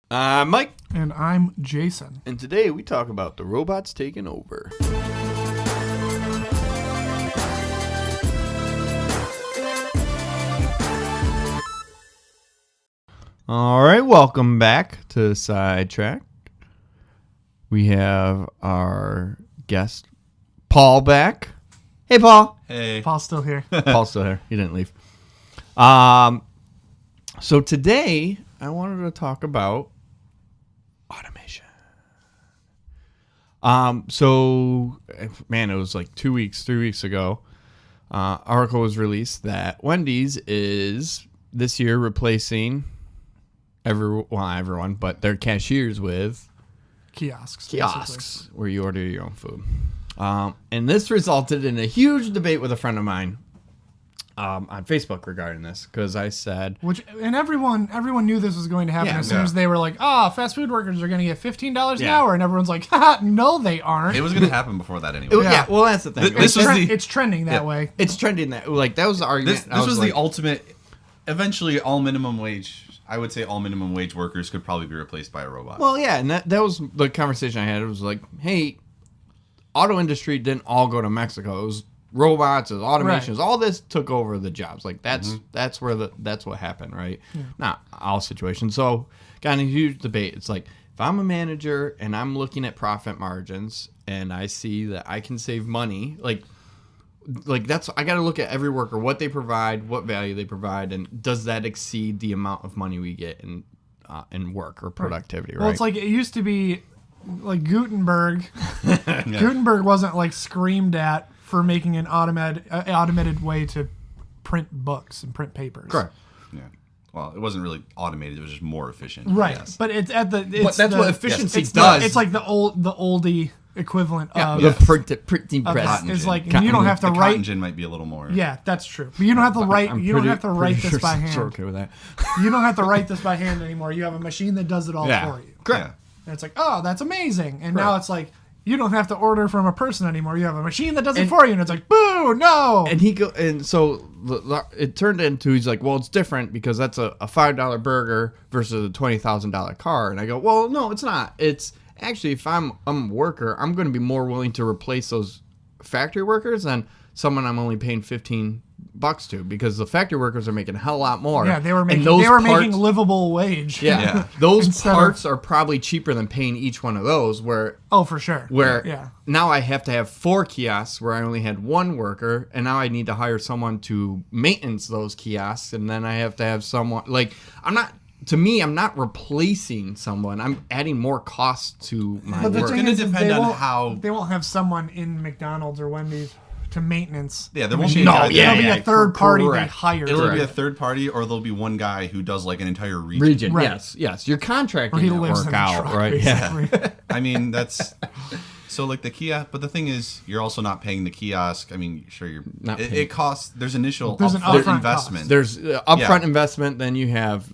I'm Mike. And I'm Jason. And today we talk about the robots taking over. All right, welcome back to Sidetracked. We have our guest, Paul, back. Hey, Paul. Hey. Paul's still here. Paul's still here. He didn't leave. So today I wanted to talk about automation. So, man, it was like 2 weeks, 3 weeks ago. Article was released that Wendy's is this year replacing not everyone, but their cashiers with kiosks where you order your own food. And this resulted in a huge debate with a friend of mine on Facebook regarding this, because I said... And everyone knew this was going to happen as soon as they were like, fast food workers are going to get $15 an hour, and everyone's like, no, they aren't. It was going to happen before that anyway. Well, that's the thing. It's trending that way. It's trending that that was the argument. This was the ultimate... Eventually, all minimum wage... I would say all minimum wage workers could probably be replaced by a robot. Well, yeah, and that was the conversation I had. It was like, hey, auto industry didn't all go to Mexico. It was robots, it was automation, it was all this took over the jobs. Like that's what happened, right? Yeah. Not all situations. So got in a huge debate. It's like, if I'm a manager and I'm looking at profit margins and I see that I can save money, like that's, I got to look at every worker, what they provide, what value they provide, and does that exceed the amount of money we get in work or productivity, right? Well, it's like it used to be like Gutenberg. Gutenberg wasn't like screamed at for making an automated way to print books and print papers. Correct. Yeah. Well, it wasn't really automated. It was just more efficient. Right. Yes. But it's at the... But that's what efficiency does. It's like the oldie equivalent of... The printing press. It's like, you don't have to write... Cotton gin might be a little more... Yeah, that's true. But you don't have to write... You don't have to write this by hand. Sure, okay with that. You don't have to write this by hand anymore. You have a machine that does it all for you. Correct. Yeah. And it's like, oh, that's amazing. And now it's like, you don't have to order from a person anymore. You have a machine that does it for you. And it's like, boo, no. And so it turned into, he's like, well, it's different because that's a $5 burger versus a $20,000 car. And I go, well, no, it's not. It's actually, if I'm a worker, I'm going to be more willing to replace those factory workers than someone I'm only paying $15 to, because the factory workers are making a hell of a lot more. Yeah, they were making livable wage. Yeah. Those parts are probably cheaper than paying each one of those. For sure. Now I have to have 4 kiosks where I only had 1 worker, and now I need to hire someone to maintenance those kiosks, and then I have to have someone I'm not replacing someone. I'm adding more costs to my work. But it's going to depend on how... They won't have someone in McDonald's or Wendy's to maintenance. Yeah, there won't be it'll be a third party they hire. It'll be a third party, or there'll be one guy who does like an entire region. Right. Yes. You're contracting that work out, right? Yeah. I mean, that's... So like the kiosk, but the thing is, you're also not paying the kiosk. I mean, sure, it costs. There's initial upfront investment. Cost. There's upfront investment. Then you have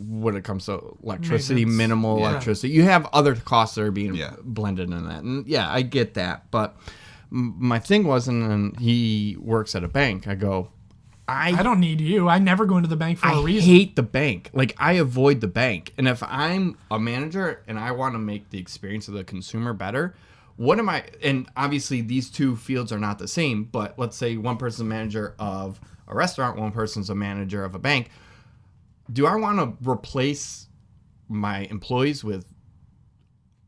when it comes to electricity, minimal electricity. You have other costs that are being blended in that, and I get that. But my thing was, and he works at a bank. I go, I don't need you. I never go into the bank for a reason. I hate the bank. Like, I avoid the bank. And if I'm a manager and I want to make the experience of the consumer better, what am I... And obviously, these two fields are not the same, but let's say one person's a manager of a restaurant, one person's a manager of a bank. Do I want to replace my employees with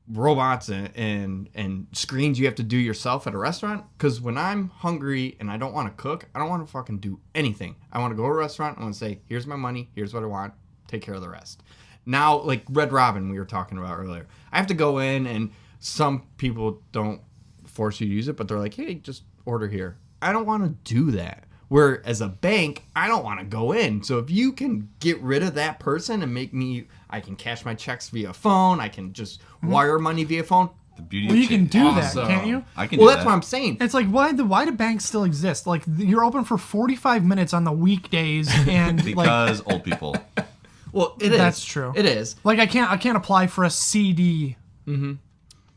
robots and screens you have to do yourself at a restaurant? Because when I'm hungry and I don't want to cook, I don't want to fucking do anything. I want to go to a restaurant, I want to say, here's my money, here's what I want, take care of the rest. Now, like Red Robin we were talking about earlier, I have to go in, and some people don't force you to use it, but they're like, hey, just order here. I don't want to do that. Where as a bank, I don't want to go in. So if you can get rid of that person and I can cash my checks via phone, I can just wire money via phone. The beauty you can do that, can't you? I can do that's that. what I'm saying. It's like, why do banks still exist? Like, you're open for 45 minutes on the weekdays, and because old people. Well, it is. That's true. It is. Like, I can't apply for a CD. Mm-hmm.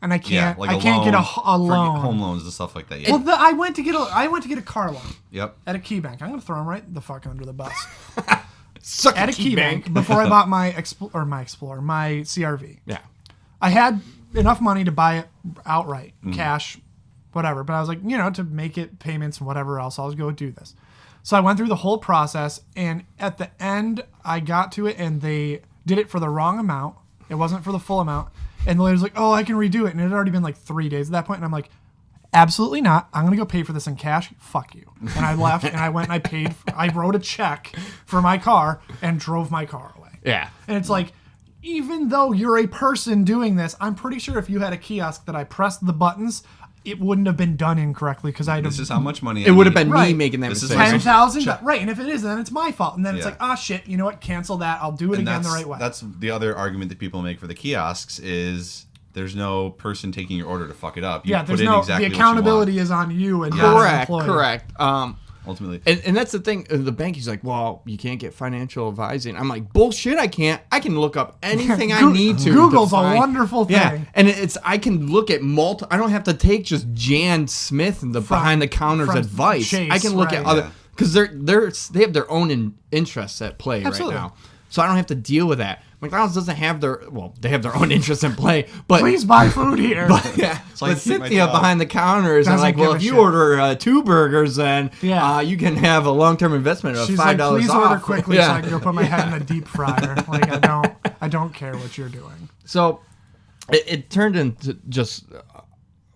And I can't get a loan. Home loans and stuff like that. Yeah. Well, I went to get a car loan. Yep. At a key bank. I'm gonna throw him right the fuck under the bus. Suck at a it, key bank before I bought my Explorer, my CRV. Yeah. I had enough money to buy it outright, cash, whatever. But I was like, to make it payments and whatever else, I'll just go do this. So I went through the whole process, and at the end, I got to it, and they did it for the wrong amount. It wasn't for the full amount. And the lady was like, oh, I can redo it. And it had already been like 3 days at that point. And I'm like, absolutely not. I'm going to go pay for this in cash. Fuck you. And I left, and I went and I paid. I wrote a check for my car and drove my car away. Yeah. And it's like, even though you're a person doing this, I'm pretty sure if you had a kiosk that I pressed the buttons, it wouldn't have been done incorrectly because I. This is how much money it would have been me Right. making that This is mistake. 10,000, right? And if it is, then it's my fault. And then it's Yeah. like, ah, shit. You know what? Cancel that. I'll do it again the right way. That's the other argument that people make for the kiosks is there's no person taking your order to fuck it up. You there's put in no. exactly The accountability what you is on you and not Correct. the employer. Correct. ultimately. And that's the thing. The bank is like, well, you can't get financial advising. I'm like, bullshit. I can't. I can look up anything I need to. Google's to find, a wonderful thing. Yeah, and I can look at I don't have to take just Jan Smith and the behind the counters from advice. Chase, I can look at right. other because they have their own interests at play Absolutely. right now. So I don't have to deal with that. McDonald's doesn't have they have their own interests in play, but Please buy food here. But, yeah, So I but keep my Cynthia job. behind the counters and Doesn't like, well, give if a you shit. order 2 burgers, then Yeah. you can have a long-term investment of She's $5 like, please off. order quickly Yeah. so I can go put my head in the deep fryer. Like I don't care what you're doing. So it turned into just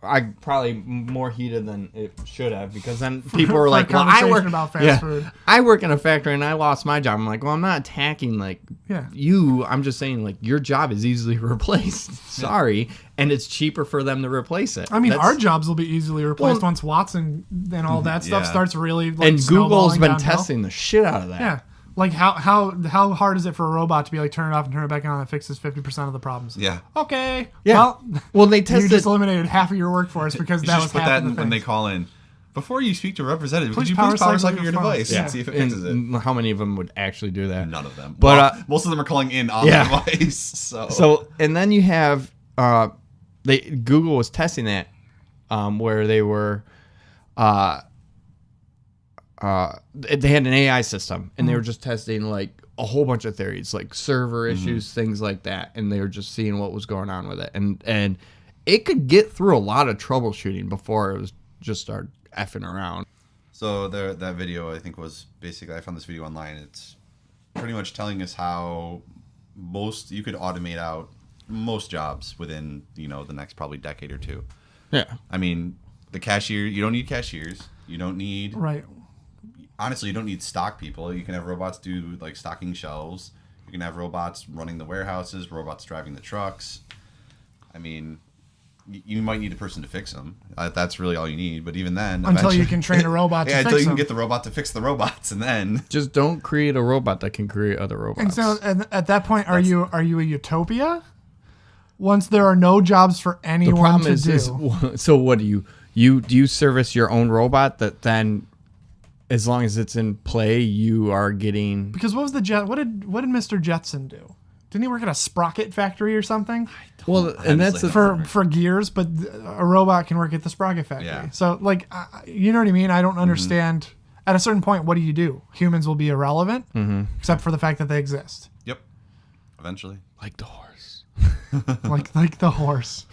I probably more heated than it should have because then people were For like, a well, I work conversation about fast food. I work in a factory and I lost my job. I'm like, well, I'm not attacking like Yeah. you. I'm just saying like your job is easily replaced. Sorry, and it's cheaper for them to replace it. I mean, That's- our jobs will be easily replaced Well- once Watson and all that stuff Yeah. starts really like and Google's snowballing been downhill. testing the shit out of that. Yeah. Like how hard is it for a robot to be like turn it off and turn it back on that fixes 50% of the problems? Yeah. Okay. Yeah. Well, they You tested. just eliminated half of your workforce because You that should was just put half that of the in when they things. call in. Before you speak to a representative, could Please you please power power cycle cycle your your phone. device Yeah. and see if it fixes it? And how many of them would actually do that? None of them. But, Well, most of them are calling in on yeah. the device. So and then you have Google was testing that where they were they had an AI system and they were just testing like a whole bunch of theories like server issues, things like that, and they were just seeing what was going on with it, and it could get through a lot of troubleshooting before it was just start effing around. So that video, I think, was basically, I found this video online. It's pretty much telling us how you could automate out most jobs within, the next probably decade or two. Yeah. I mean, the cashier, you don't need cashiers. You don't need, Right. honestly, you don't need stock people. You can have robots do like stocking shelves. You can have robots running the warehouses, robots driving the trucks. I mean, you might need a person to fix them. That's really all you need. But even then, Until you can train a robot to yeah, fix until you them. can get the robot to fix the robots, and then Just don't create a robot that can create other robots. And so at that point, are you a utopia? Once there are no jobs for the anyone problem to is, do. so what do you service your own robot that then, as long as it's in play, you are getting. Because what did Mr. Jetson do? Didn't he work at a sprocket factory or something? Well, and that's the, For gears, but a robot can work at the sprocket factory. Yeah. So, like, you know what I mean? I don't understand. At a certain point, what do? Humans will be irrelevant, except for the fact that they exist. yep, eventually. like the horse. like the horse.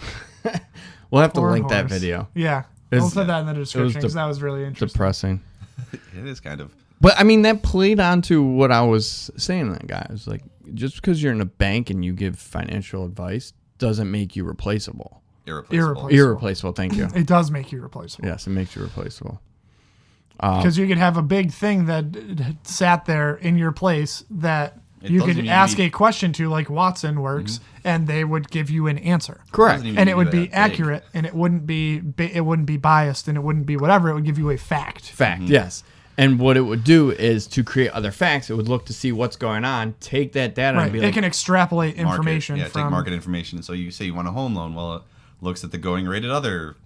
We'll have to Poor link that horse. video. Yeah. It's- We'll put that in the description because de- that was really interesting. Depressing. It is kind of. But I mean, that played onto what I was saying. That guy was like, just because you're in a bank and you give financial advice doesn't make you replaceable. Irreplaceable. Irreplaceable. Thank you. It does make you replaceable. Yes, it makes you replaceable. Because you could have a big thing that sat there in your place that you doesn't could need ask to be- a question to, like Watson works, and they would give you an answer. Correct. Doesn't even And need it to would be that big. accurate, and it wouldn't be biased, and it wouldn't be whatever. It would give you a fact. Fact. Yes. And what it would do is to create other facts. It would look to see what's going on, take that data Right. and be It like, can extrapolate Market. information Yeah, from take market information. So you say you want a home loan. Well, it looks at the going rate at other.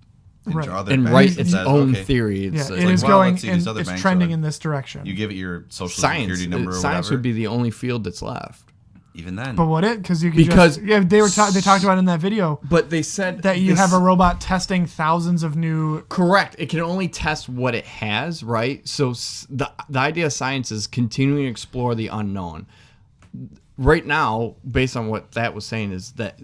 Right. other and banks write and its says, own okay, theory. Yeah, It's it like is well, going. let's see, these other It's banks are trending like- in this direction. You give it your social science. security number or Science whatever. would be the only field that's left. Even then. But would it? Because you could Because- they talked about it in that video But they said that you have a robot testing thousands of new. correct. It can only test what it has, right? So the idea of science is continuing to explore the unknown. Right now, based on what that was saying, is that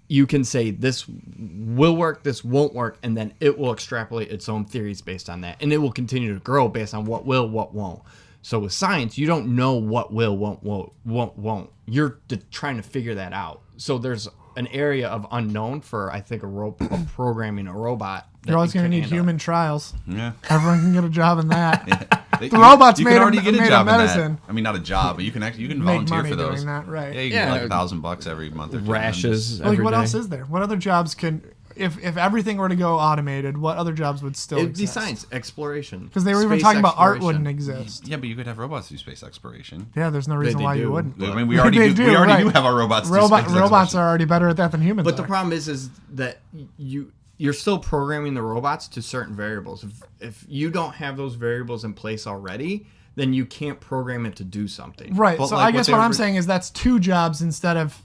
you can say this will work, this won't work, and then it will extrapolate its own theories based on that, and it will continue to grow based on what will, what won't. So with science, you don't know what will, won't. You're trying to figure that out. So there's an area of unknown for, I think, a programming a robot. You're always going to need handle. human trials. Yeah. Everyone can get a job in that. The robots made can a- already get a made a job in medicine. that. I mean, not a job, but you can Make volunteer money for those. doing that, right? Yeah, you Yeah. get like $1,000 every month or two. Rashes. Like, every what day. else is there? What other jobs can, if everything were to go automated, what other jobs would still It'd be exist? science, exploration. Because they were even Space talking about art exploration. wouldn't exist. Yeah, but you could have robots do space exploration. Yeah, there's no reason they why you do. wouldn't. I mean, we already They do. We already right. do have our robots. Do space Robots exploration. are already better at that than humans But the are. problem is that you're still programming the robots to certain variables. If you don't have those variables in place already, then you can't program it to do something. Right. But So like I guess what what they I'm were- saying is that's 2 jobs instead of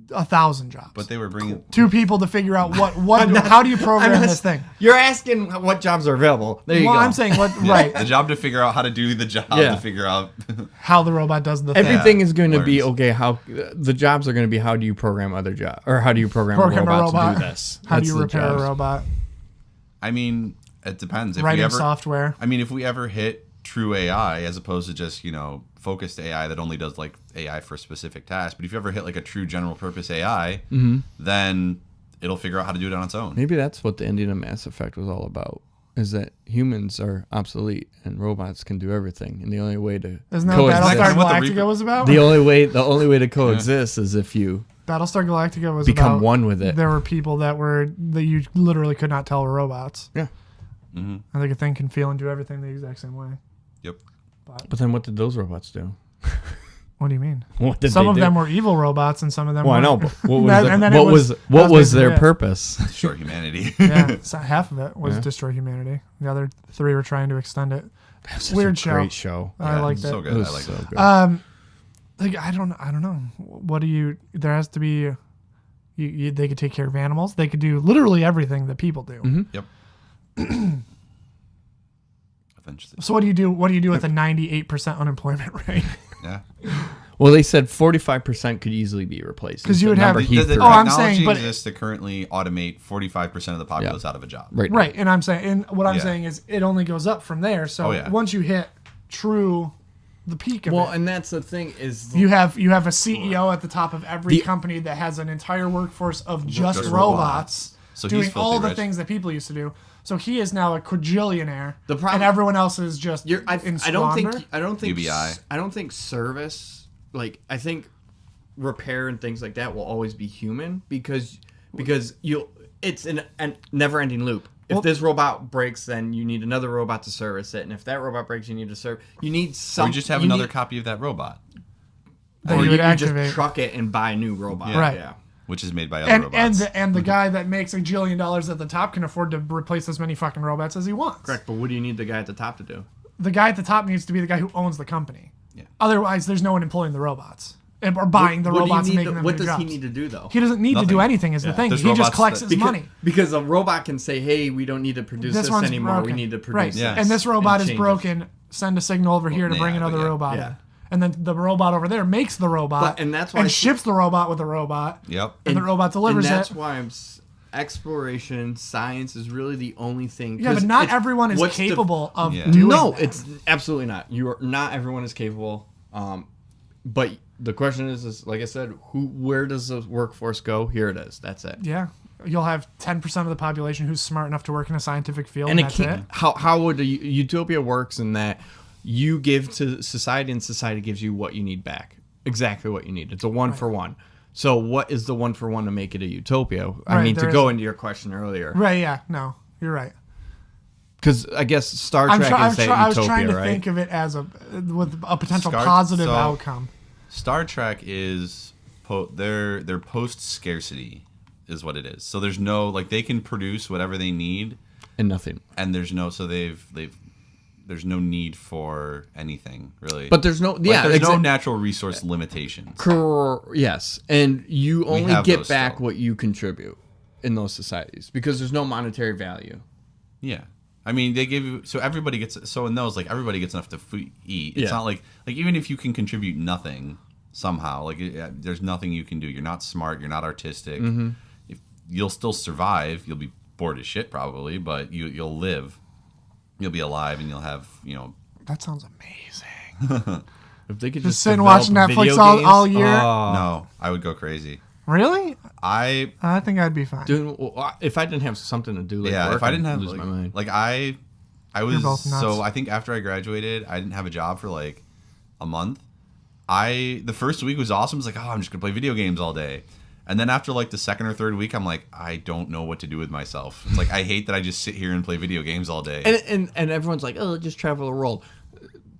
1,000 jobs. But they were bringing. 2 people to figure out how do you program this thing? You're asking what jobs are available. There you Well, go. I'm saying right, The job to figure out how to do the job. Yeah. To figure out. how the robot does the thing. Everything Yeah, is going to be learns. okay. How the jobs are going to be? How do you program other jobs, or how do you program, Program a a robot, robot. to do this? How do That's you the repair a jobs. robot? I mean, it depends. If we Writing ever, software. I mean, if we ever hit true AI as opposed to just focused AI that only does like AI for a specific task, but if you ever hit like a true general purpose AI, then it'll figure out how to do it on its own. Maybe that's what the ending of Mass Effect was all about. Is that humans are obsolete and robots can do everything, and the only way to Isn't that what Coexist. Battlestar What the Galactica Reaper- was about? the only way to coexist is if you Battlestar Galactica was become about one with it. there were people that you literally could not tell were robots. Yeah. And they could think and feel and do everything the exact same way. Yep. But then what did those robots do? What do you mean? What did Some they of do? them were evil robots, and some of them. Well, were, I know, but what was That- their, and then what it was that what was basically their it. purpose? Short humanity. Yeah, so half of it was Yeah. destroy humanity. The other 3 were trying to extend it. Such Weird a show. Great show. I liked so it. good. It was I like so it. good. Like I don't know. What do you? There has to be. They could take care of animals. They could do literally everything that people do. Yep. Eventually. So what do you do? What do you do with a 98% unemployment rate? Yeah. Well, they said 45% could easily be replaced. 'Cause you It's would the have- number The, he the threw Oh, out. I'm technology saying, but- exists to currently automate 45% of the populace out of a job. right. Right, and I'm saying, and what I'm Yeah. saying is, it only goes up from there. So Oh, yeah. once you hit the peak of Well, it, and that's the thing is you have a CEO at the top of every The- company that has an entire workforce of just Just robots, robots. So he's doing filthy all the rich. things that people used to do. So he is now a quadrillionaire, The problem- and everyone else is just I in don't squander. think UBI. I don't think service, like, I think repair and things like that will always be human because it's a never-ending loop. If this robot breaks, then you need another robot to service it, and if that robot breaks, you need Or some. you just have another copy of that robot, that or you you would just activate. truck it and buy a new robot. Right. Yeah. which is made by other robots. And the guy that makes $1 jillion at the top can afford to replace as many fucking robots as he wants. Correct, but what do you need the guy at the top to do? The guy at the top needs to be the guy who owns the company. Yeah. Otherwise, there's no one employing the robots or buying the What do you robots and need making to- them What do does he jobs. need to do though? He doesn't need to do Nothing. anything. Is the thing. There's He just robots collects that- his money. Because a robot can say, "Hey, we don't need to produce this one's anymore. broken. We need to produce right. this." Yeah. And this robot is change it. broken. Send a signal over here to Yeah, bring but another yeah. robot Yeah. in. And then the robot over there makes the robot, But- and that's why and I- ships the robot with the robot, Yep. and the robot delivers and that's it. why exploration science is really the only thing. Yeah, but 'cause not it's- everyone is what's the- capable of Yeah. doing No, that. it's absolutely not. Not everyone is capable. But the question is like I said, where does the workforce go? Here it is. That's it. Yeah. You'll have 10% of the population who's smart enough to work in a scientific field, And and it that's it. can't. How would a utopia works in that you give to society and society gives you what you need back, exactly what you need. It's a one for one. So what is the one for one to make it a utopia? I Right, mean, to there go isn't. into your question earlier, Right, yeah. No, you're right. because I guess Star Trek is that I was utopia, trying to right? think of it as with a potential Scar- positive so- outcome. Star Trek is their post scarcity is what it is. So there's no like they can produce whatever they need, and nothing. and there's no so they've there's no need for anything really. But there's no there's no natural resource limitations. Yes, and you only have get those back still. what you contribute in those societies because there's no monetary value. Yeah. I mean, they give you so everybody gets in those like everybody gets enough to eat. It's not like even if you can contribute nothing somehow, like there's nothing you can do. You're not smart. You're not artistic. If you'll still survive, you'll be bored as shit probably, but you'll live. You'll be alive and you'll have That sounds amazing. If they could Just sit and watch develop Netflix video all games, year? No, I would go crazy. Really? I think I'd be fine. Dude, if I didn't have something to do, like yeah, work, if I didn't have lose my mind. like I You're both was nuts. so I think after I graduated, I didn't have a job for like a month. The first week was awesome. It was like, oh, I'm just gonna play video games all day. And then after like the second or third week, I'm like, I don't know what to do with myself. It's like I hate that I just sit here and play video games all day. And everyone's like, oh, just travel the world.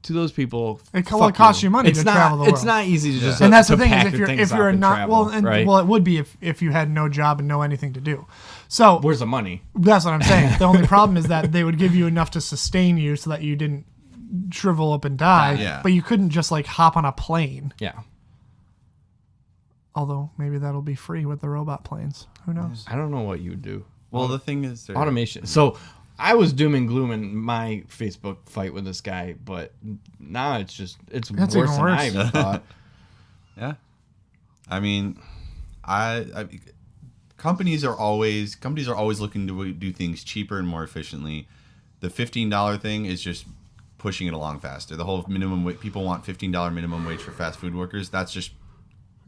To those people, It costs you money it's to not, travel the world. It's not easy to just And that's the to thing pack is your if things you're up and not travel, right? well, it would be if you had no job and no anything to do. So Where's the money? that's what I'm saying. The only problem is that they would give you enough to sustain you so that you didn't shrivel up and die. Yeah. But you couldn't just like hop on a plane. Yeah, Although maybe that'll be free with the robot planes. Who knows? I don't know what you would do. well, the thing is, Automation. So I was doom and gloom in my Facebook fight with this guy, but now it's That's worse even than worse. I even thought. yeah. I mean, companies are always looking to do things cheaper and more efficiently. The $15 thing is just pushing it along faster. The whole people want $15 minimum wage for fast food workers. That's just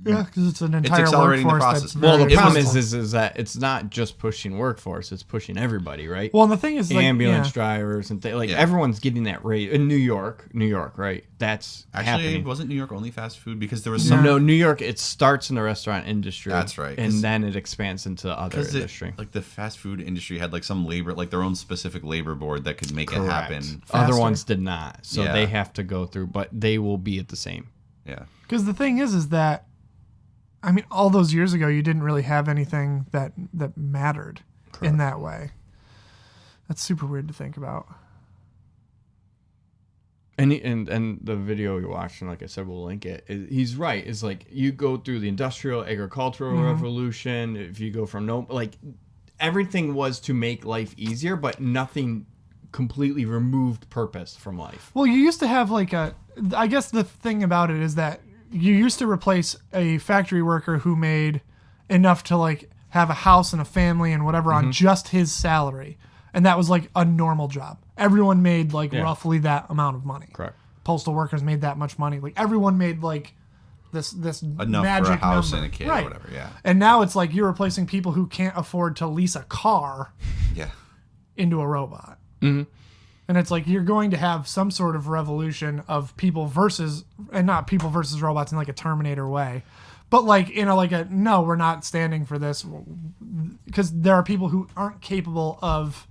Yeah, because it's an entire accelerating the workforce. process. That's Well, the very problem accessible. is that it's not just pushing workforce; it's pushing everybody, right? Well, and the thing is, like, Ambulance yeah. drivers and Yeah. everyone's getting that rate in New York, right? That's actually happening. wasn't New York only fast food because there was some No, New York. It starts in the restaurant industry. That's right, 'cause- and then it expands into other industry. like the fast food industry had like some labor, like their own specific labor board that could make it Correct. happen. Other Faster. ones did not, so Yeah. they have to go through, but they will be at the same. Yeah. Because the thing is that, I mean, all those years ago, you didn't really have anything that mattered in that way. That's super weird to think about. And the video you're watching, like I said, we'll link it. He's right. It's like you go through the industrial, agricultural revolution. If you go from everything was to make life easier, but nothing completely removed purpose from life. Well, you used to have I guess the thing about it is that you used to replace a factory worker who made enough to like have a house and a family and whatever on just his salary. And that was like a normal job. Everyone made roughly that amount of money. Correct. Postal workers made that much money. Like everyone made like this Enough magic for a house number. and a kid Right. or whatever. Yeah. And now it's like you're replacing people who can't afford to lease a car Yeah. into a robot. Mm-hmm. And it's like you're going to have some sort of revolution of people versus, and not people versus robots in like a Terminator way, but like in no, we're not standing for this, because there are people who aren't capable of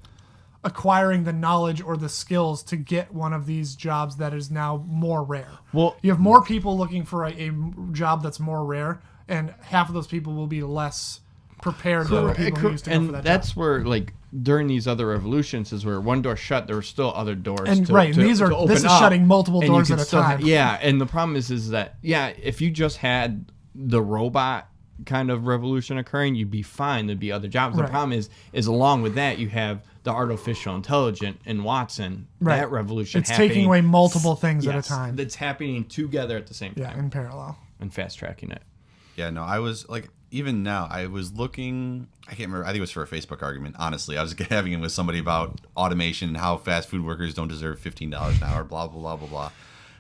acquiring the knowledge or the skills to get one of these jobs that is now more rare. Well, You have more people looking for a job that's more rare, and half of those people will be less prepared than the people who used to go for and that that's job. where during these other revolutions is where one door shut, there were still other doors. And to, right, to, and these to are open this is up, shutting multiple and you doors could at a still time. yeah, and the problem is that if you just had the robot kind of revolution occurring, you'd be fine. There'd be other jobs. Right. The problem is along with that, you have the artificial intelligence in Watson. Right. That revolution. It's taking away multiple things at a Yes, time. That's happening together at the same Yeah, time in parallel. and fast tracking it. Yeah, no, I was like, even now, I was looking, I can't remember, I think it was for a Facebook argument, honestly. I was having it with somebody about automation and how fast food workers don't deserve $15 an hour, blah, blah, blah, blah, blah.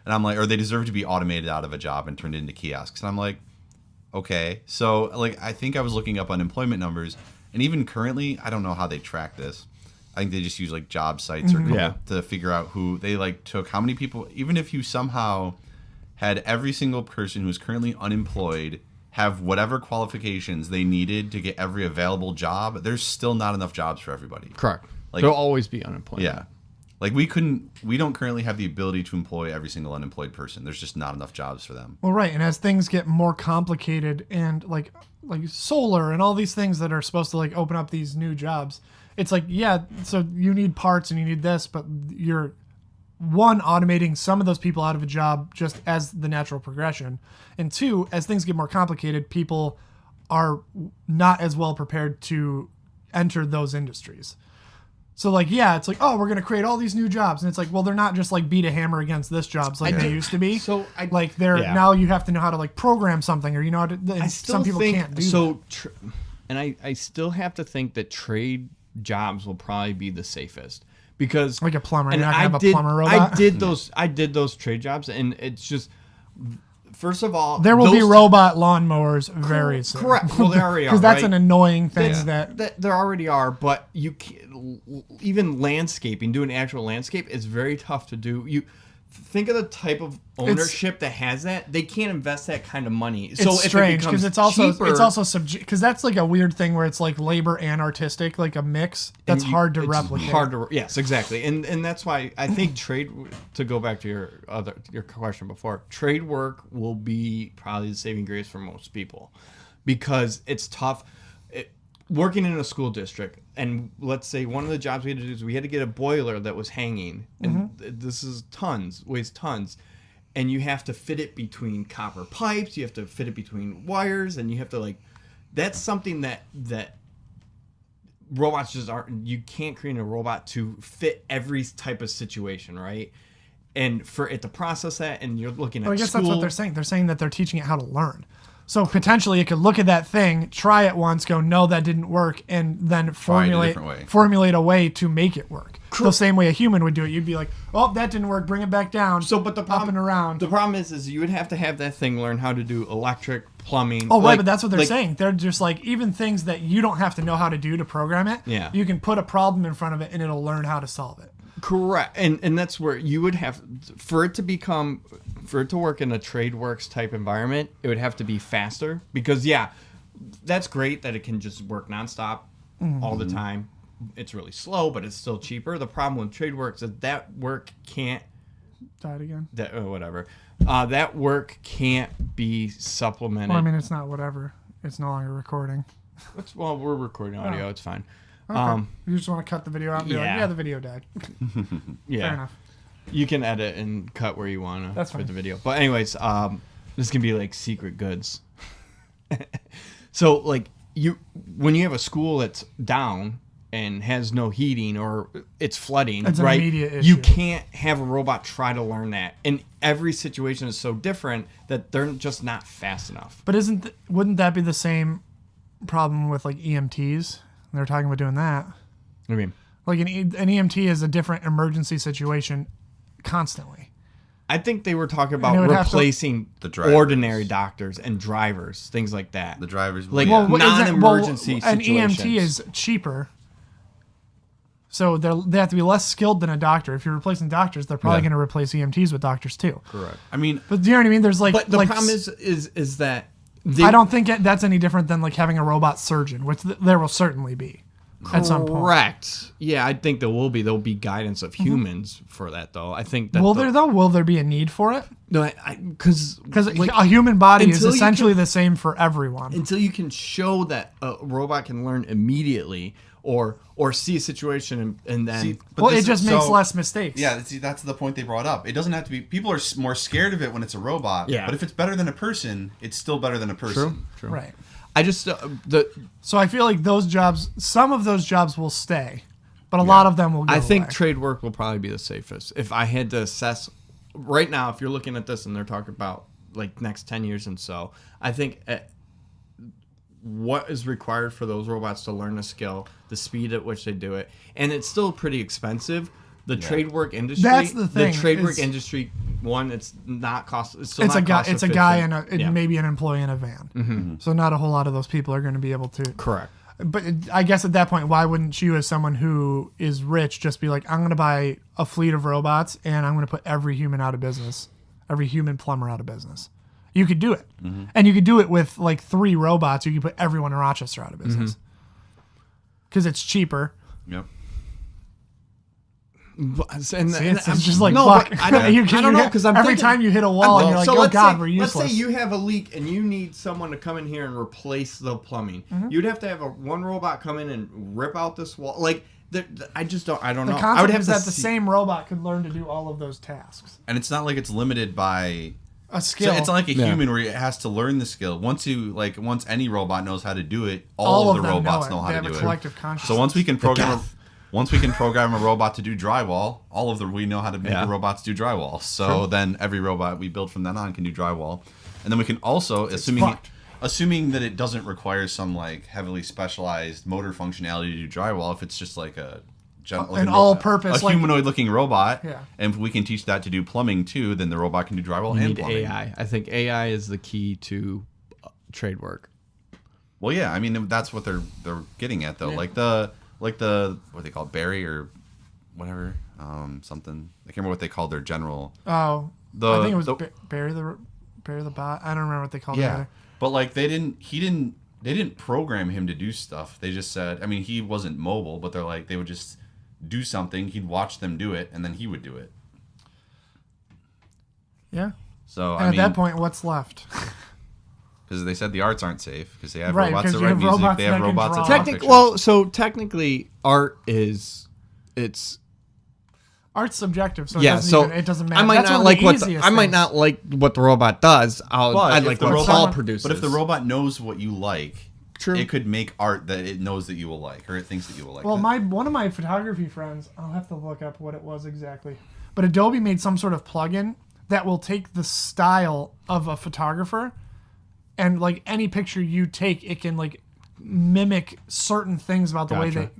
And I'm like, or they deserve to be automated out of a job and turned into kiosks. And I'm like, okay. So, like, I think I was looking up unemployment numbers, and even currently, I don't know how they track this. I think they just use, like, job sites or Yeah. to figure out who, they, like, took how many people, even if you somehow had every single person who's currently unemployed have whatever qualifications they needed to get every available job, there's still not enough jobs for everybody. Correct. Like- There'll always be unemployment. Yeah. Like we don't currently have the ability to employ every single unemployed person. There's just not enough jobs for them. Well, right, and as things get more complicated and like solar and all these things that are supposed to like open up these new jobs, it's like, yeah, so you need parts and you need this, but one, automating some of those people out of a job just as the natural progression, and two, as things get more complicated, people are not as well prepared to enter those industries. So like, yeah, it's like, oh, we're going to create all these new jobs. And it's like, well, they're not just like beat a hammer against this jobs like they used to be. So now you have to know how to like program something, or you know how to, some people can't do so. that. And I still have to think that trade jobs will probably be the safest because Like a plumber, and you're not gonna have a plumber robot. I did those trade jobs, and it's just, first of all, There will be robot lawnmowers very soon. Correct. Well, they already are. Because that's right? an annoying thing that There already are, but you can't, even landscaping, doing actual landscape is very tough to do. You think of the type of ownership that has that. They can't invest that kind of money. So it's if strange because it's also because that's like a weird thing where it's like labor and artistic, like a mix. That's hard to replicate. Yes, exactly, and that's why I think trade. To go back to your question before, trade work will be probably the saving grace for most people, because it's tough. Working in a school district, and let's say one of the jobs we had to do is we had to get a boiler that was hanging, and this is weighs tons, and you have to fit it between copper pipes, you have to fit it between wires, and you have to that's something that robots just aren't. You can't create a robot to fit every type of situation, right? And for it to process that, and you're looking at I guess school, that's what they're saying. They're saying that they're teaching it how to learn. So potentially it could look at that thing, try it once, go, no, that didn't work, and then formulate a way to make it work. The same way a human would do it. You'd be like, oh, that didn't work, bring it back down. So, but the problem, up and around. The problem is you would have to have that thing learn how to do electric, plumbing. Oh, right, but that's what they're saying. They're just like, even things that you don't have to know how to do to program it, yeah. You can put a problem in front of it and it'll learn how to solve it. Correct. And that's where you would have, for it to work in a TradeWorks type environment, it would have to be faster, because that's great that it can just work nonstop all the time. It's really slow, but it's still cheaper. The problem with TradeWorks is that work can't died again. That work can't be supplemented. Well, I mean, it's not whatever. It's no longer recording. We're recording audio. Oh. It's fine. Okay. You just want to cut the video out and be like, the video died. Yeah. Fair enough. You can edit and cut where you want That's for fine. the video. But anyways, this can be like secret goods. So when you have a school that's down and has no heating, or it's flooding, it's right? An immediate issue. You can't have a robot try to learn that. And every situation is so different that they're just not fast enough. But wouldn't that be the same problem with like EMTs? They were talking about doing that. What do you mean? Like an EMT is a different emergency situation constantly. I think they were talking about replacing the ordinary doctors and drivers, things like that. The drivers, non-emergency an situations. EMT is cheaper, so they have to be less skilled than a doctor. If you're replacing doctors, they're probably going to replace EMTs with doctors too. Correct. I mean, but do you know what I mean? There's but the problem is that I don't think that's any different than like having a robot surgeon, which there will certainly be at some point. Correct. Yeah, I think there will be. There'll be guidance of humans for that, though. I think that will there be a need for it? No, because a human body is essentially the same for everyone. Until you can show that a robot can learn immediately or see a situation and then it just makes less mistakes. Yeah, that's the point they brought up. It doesn't have to be. People are more scared of it when it's a robot. Yeah. But if it's better than a person, it's still better than a person. True. Right. I just So I feel like some of those jobs will stay, but a lot of them will go I think away. trade work will probably be the safest. If I had to assess right now, if you're looking at this and they're talking about like next 10 years and so, I think what is required for those robots to learn a skill, the speed at which they do it, and it's still pretty expensive. The trade work industry. That's the thing. The trade work industry. It's not cost. It's a guy and maybe an employee in a van. Mm-hmm. So not a whole lot of those people are going to be able to. Correct. But I guess at that point, why wouldn't you, as someone who is rich, just be like, I'm going to buy a fleet of robots and I'm going to put every human out of business, every human plumber out of business. You could do it, and you could do it with like 3 robots. You could put everyone in Rochester out of business because it's cheaper. Yep. It's just like, fuck. I don't know, because every time you hit a wall and you're like, oh God, we're useless. Let's say you have a leak and you need someone to come in here and replace the plumbing. You'd have to have one robot come in and rip out this wall. Like, I just don't. I don't The know. I concept would have is to that the see- same robot could learn to do all of those tasks. And it's not like it's limited by A skill. So it's not like a Yeah. human where it has to learn the skill. Once any robot knows how to do it, all of the them robots know know it. how They to have do a it. collective consciousness. So once we can program a robot to do drywall, we know how to make the robots do drywall. So then every robot we build from then on can do drywall. And then we can also, assuming that it doesn't require some like heavily specialized motor functionality to do drywall, if it's just like an all-purpose, like, humanoid-looking robot, Yeah. and if we can teach that to do plumbing too, then the robot can do drywall You and need plumbing. AI. I think AI is the key to trade work. Well, yeah, I mean that's what they're getting at though. Like the what they call it, Barry or whatever, something. I can't remember what they called their general. I think it was Barry the bot. I don't remember what they called it. Either. But like they didn't program him to do stuff. They just said, I mean, he wasn't mobile, but they would just do something. He'd watch them do it, and then he would do it. Yeah. So And at that point, what's left? because they said the arts aren't safe because they have Right, robots that because you write have music, robots they have that can robots that draw. draw pictures. So technically, art it's Art's subjective, so it doesn't matter. I might That's not one of like the what easiest I might things. not like what the robot does. I if like the what robot- Paul produces. But if the robot knows what you like, True. it could make art that it knows that you will like, or it thinks that you will like. Well, one of my photography friends, I'll have to look up what it was exactly, but Adobe made some sort of plugin that will take the style of a photographer, and like any picture you take, it can like mimic certain things about the way Gotcha. that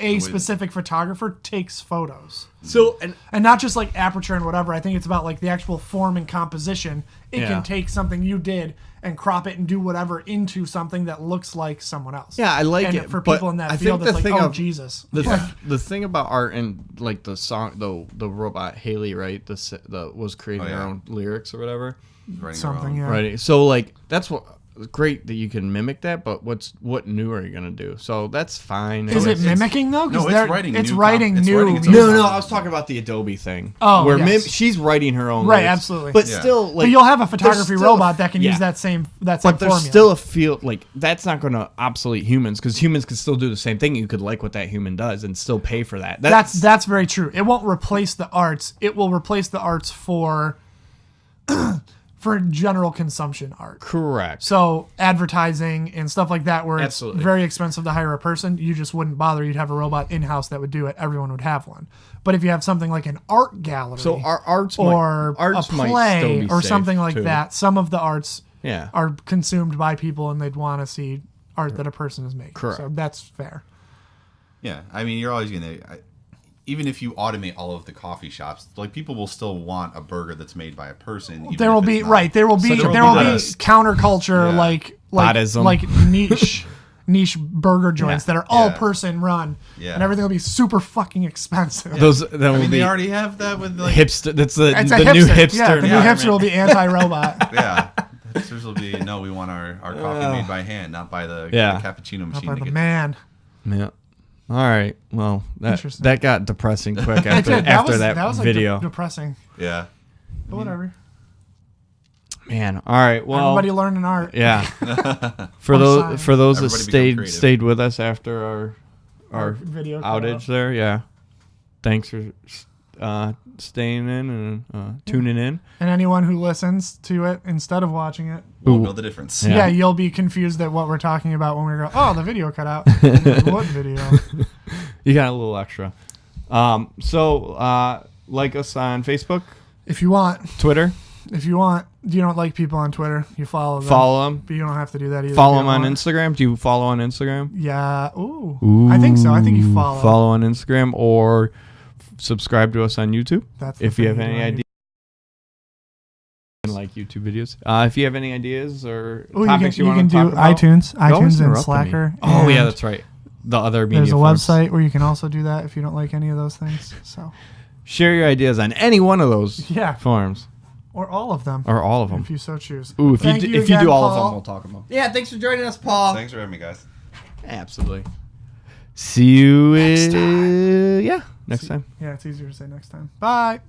a specific photographer takes photos. So And not just like aperture and whatever. I think it's about like the actual form and composition. It Yeah. can take something you did and crop it and do whatever into something that looks like someone else. yeah, I like and it for but people in that I field. think It's the like, thing oh of Jesus. the thing about art and like the song, the robot Haley, right? The was creating her yeah. own lyrics or whatever. Writing Something, their own. yeah. Right. So like that's what great that you can mimic that, but what new are you gonna do? So that's fine. Is it mimicking though? No, Because it's writing it's new writing it's new. writing its music. own No, I was talking about the Adobe thing. Oh, where yes. she's writing her own Right, lyrics. absolutely. But Yeah. still, like, But you'll have a photography there's still robot that can yeah. use that same But there's formula. still a field like that's not going to obsolete humans because humans can still do the same thing. You could like what that human does and still pay for that. That's very true. It won't replace the arts. It will replace the arts for for general consumption art. correct. So advertising and stuff like that, where Absolutely. it's very expensive to hire a person, you just wouldn't bother. You'd have a robot in house that would do it. Everyone would have one. But if you have something like an art gallery, So our arts or arts a might play still be or safe, something like too. that, some of the arts Yeah. are consumed by people, and they'd want to see art that a person is making. Correct. So that's fair. Yeah, I mean, you're always gonna. Even if you automate all of the coffee shops, like people will still want a burger that's made by a person. even There will if be it's not. right. There will be there there will will be be this- counterculture Yeah. like niche burger joints that are all Yeah. person run, Yeah. and everything will be super fucking expensive. Those that I will mean, be they already have that with like hipster. That's the It's a new hipster. hipster. Yeah, the new environment. hipster will be anti-robot. yeah. Hipsters will be no. We want our coffee made by hand, not by the Yeah. cappuccino Not machine. by to the get- man. Yeah. All right. Well, Interesting. that got depressing quick It after did. after was, that was like video. depressing. Yeah. But whatever. Man. All right. Well. Everybody learning art. Yeah. For Or those science. for those that Everybody become creative. stayed with us after our video cut outage out. there. Yeah. Thanks for staying in and tuning in. And anyone who listens to it instead of watching it, We'll Ooh. know the difference. Yeah. yeah, you'll be confused at what we're talking about when we go, oh, the video cut out. What video? You got a little extra. So like us on Facebook, If you want. Twitter. If you want, you don't like people on Twitter, you follow them. Follow them. But you don't have to do that either. Follow if them you on don't want. Instagram. Do you follow on Instagram? Yeah. Ooh. I think so. I think you follow. Follow on Instagram or subscribe to us on YouTube. That's the If you thing have any do on ideas. Like YouTube videos. If you have any ideas or Ooh, topics you you can want to do talk about, iTunes, you always and interrupt me. Slacker. Oh yeah, and that's right. The other media There's a forms. website where you can also do that if you don't like any of those things. So, Share your ideas on any one of those Yeah. forms or all of them, or all of them. if you so choose. Ooh, if Thank you you if you again, do all of Paul. them, we'll talk about. Yeah, thanks for joining us, Paul. Thanks for having me, guys. Absolutely. See you Next time. Yeah, next time. Yeah, it's easier to say next time. Bye.